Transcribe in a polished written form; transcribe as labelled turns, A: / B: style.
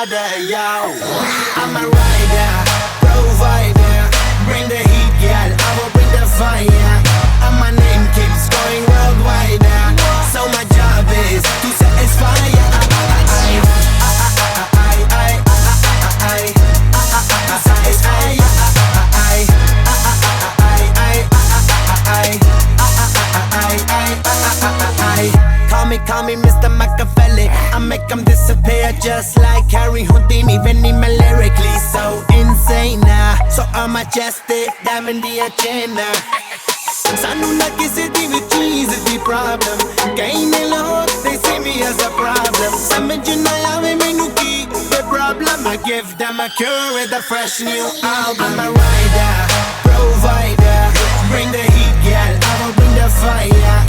A: order, yo. I'm a rider, provider. Bring the heat, girl, I will bring the fire. And my name keeps going worldwide. So my job is to satisfy ya. Call me Mr. Machiavelli. I make them disappear just like Harry Houdini. Venime lyrically so insane. So I'm majestic, diamond the agenda. Sanu na kisi di with cheese is the problem. Kain lo, they see me as a problem. Samajh na aave mainu ki the problem. I give them a cure with a fresh new album. I'm a rider, provider. Bring the heat, girl, I will bring the fire.